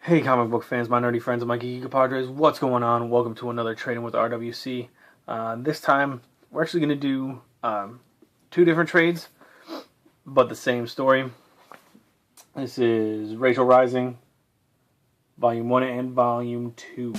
Hey comic book fans, my nerdy friends, and my geeky compadres, what's going on? Welcome to another Trading with RWC. This time, we're actually going to do two different trades, but the same story. This is Rachel Rising, Volume 1 and Volume 2.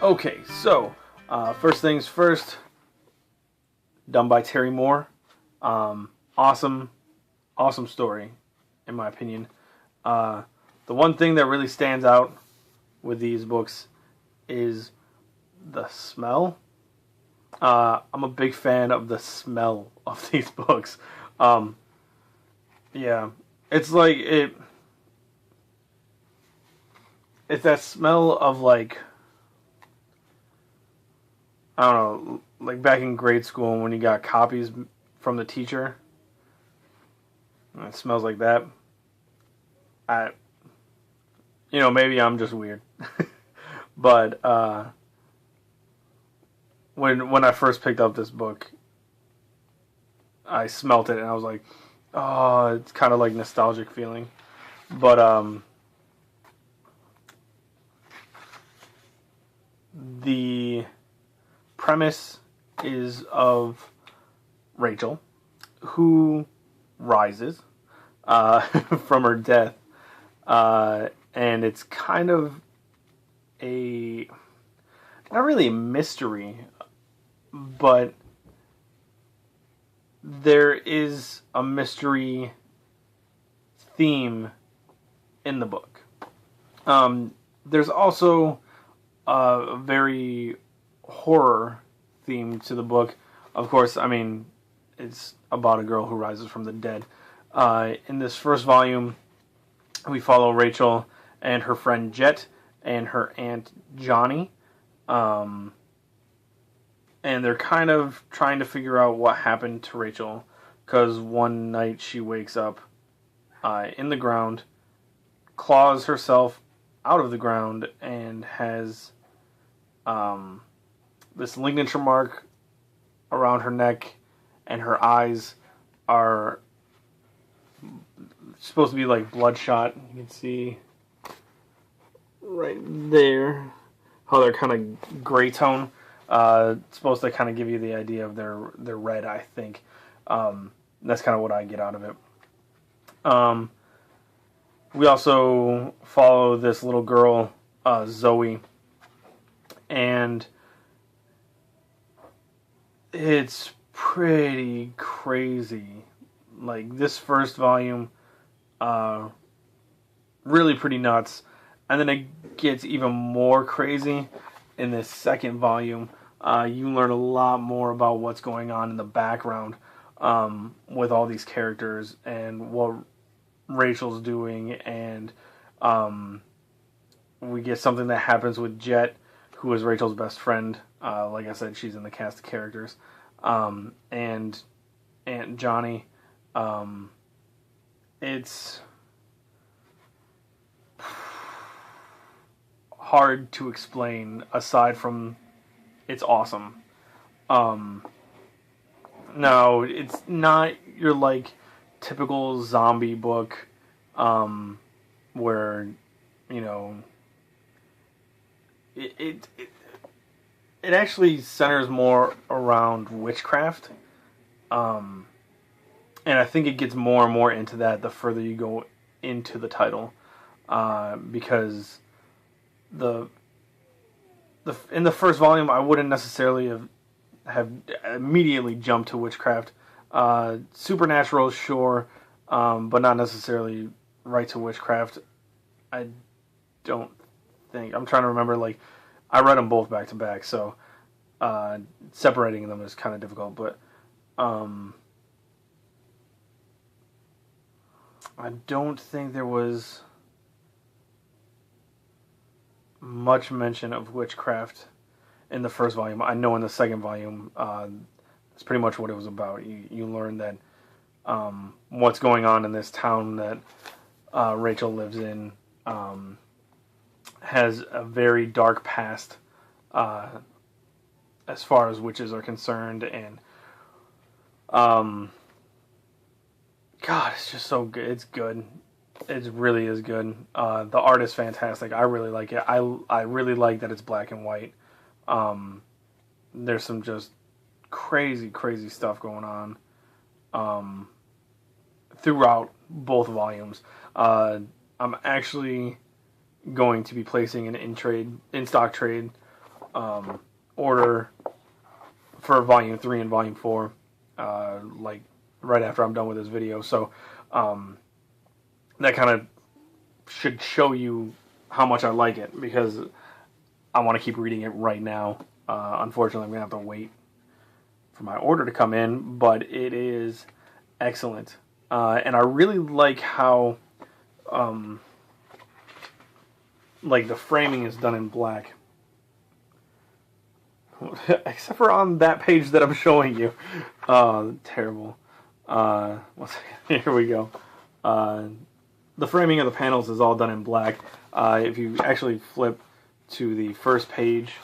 Okay, so first things first, done by Terry Moore. Awesome story, in my opinion. The one thing that really stands out with these books is the smell. I'm a big fan of the smell of these books. Yeah, it's like it's that smell of like, I don't know, like back in grade school when you got copies from the teacher. It smells like that. Maybe I'm just weird. But when I first picked up this book, I smelt it and I was like, oh, it's kind of like nostalgic feeling. But the premise is of Rachel, who rises from her death, and it's kind of not really a mystery, but there is a mystery theme in the book. There's also a very horror theme to the book. Of course, I mean, it's about a girl who rises from the dead. In this first volume, we follow Rachel and her friend Jet and her aunt Johnny. And they're kind of trying to figure out what happened to Rachel, because one night she wakes up in the ground, claws herself out of the ground, and has this lignature mark around her neck, and her eyes are supposed to be like bloodshot. You can see right there how they're kind of gray tone. It's supposed to kind of give you the idea of their red, I think. That's kind of what I get out of it. We also follow this little girl, Zoe, and it's pretty crazy. Like, this first volume, really pretty nuts, and then it gets even more crazy in this second volume. You learn a lot more about what's going on in the background with all these characters and what Rachel's doing, and we get something that happens with Jet, who is Rachel's best friend. Like I said, she's in the cast of characters. And Aunt Johnny. It's hard to explain aside from it's awesome. No, it's not your like typical zombie book where, you know, it actually centers more around witchcraft. And I think it gets more and more into that the further you go into the title, because in the first volume I wouldn't necessarily have immediately jumped to witchcraft. Supernatural, sure, but not necessarily right to witchcraft. I don't think. I'm trying to remember, like, I read them both back to back, so separating them is kind of difficult, but I don't think there was much mention of witchcraft in the first volume. I know in the second volume, that's pretty much what it was about. You learn that what's going on in this town that Rachel lives in has a very dark past as far as witches are concerned, and God, it's just so good. It's good. It really is good. The art is fantastic. I really like it. I really like that it's black and white. There's some just crazy stuff going on throughout both volumes. I'm actually going to be placing an in-stock trade order for Volume 3 and Volume 4, like right after I'm done with this video. So that kind of should show you how much I like it, because I want to keep reading it right now. Unfortunately, I'm going to have to wait for my order to come in, but it is excellent. And I really like how like the framing is done in black. Except for on that page that I'm showing you. Terrible. One second. Here we go. The framing of the panels is all done in black. If you actually flip to the first page,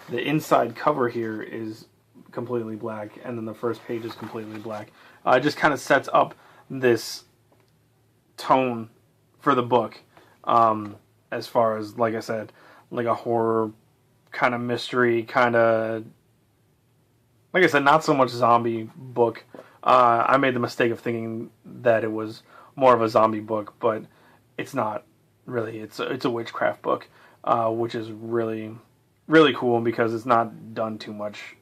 the inside cover here is completely black, and then the first page is completely black. It just kind of sets up this tone for the book, as far as, like I said, like a horror kind of mystery, kind of, like I said, not so much zombie book. I made the mistake of thinking that it was more of a zombie book, but it's not really. It's a witchcraft book, which is really cool, because it's not done too much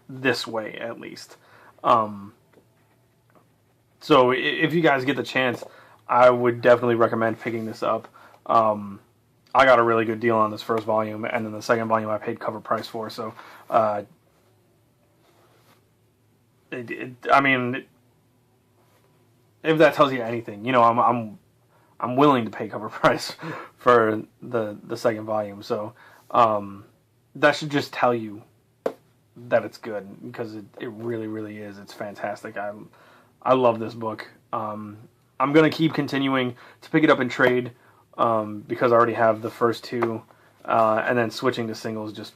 this way, at least. So if you guys get the chance, I would definitely recommend picking this up. I got a really good deal on this first volume, and then the second volume I paid cover price for. So, I mean, if that tells you anything, you know, I'm willing to pay cover price for the second volume. So, that should just tell you that it's good, because it really is. It's fantastic. I love this book. I'm gonna keep continuing to pick it up in trade, because I already have the first two, and then switching to singles. Just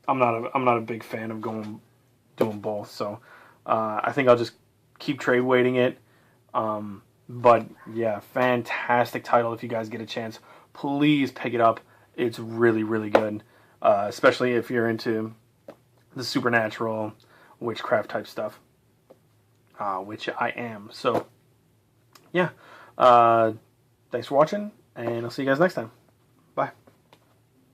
I'm not a big fan of doing both. So I think I'll just keep trade weighting it. But yeah, fantastic title. If you guys get a chance, please pick it up. It's really good, especially if you're into the supernatural, witchcraft type stuff, which I am. So yeah, thanks for watching, and I'll see you guys next time.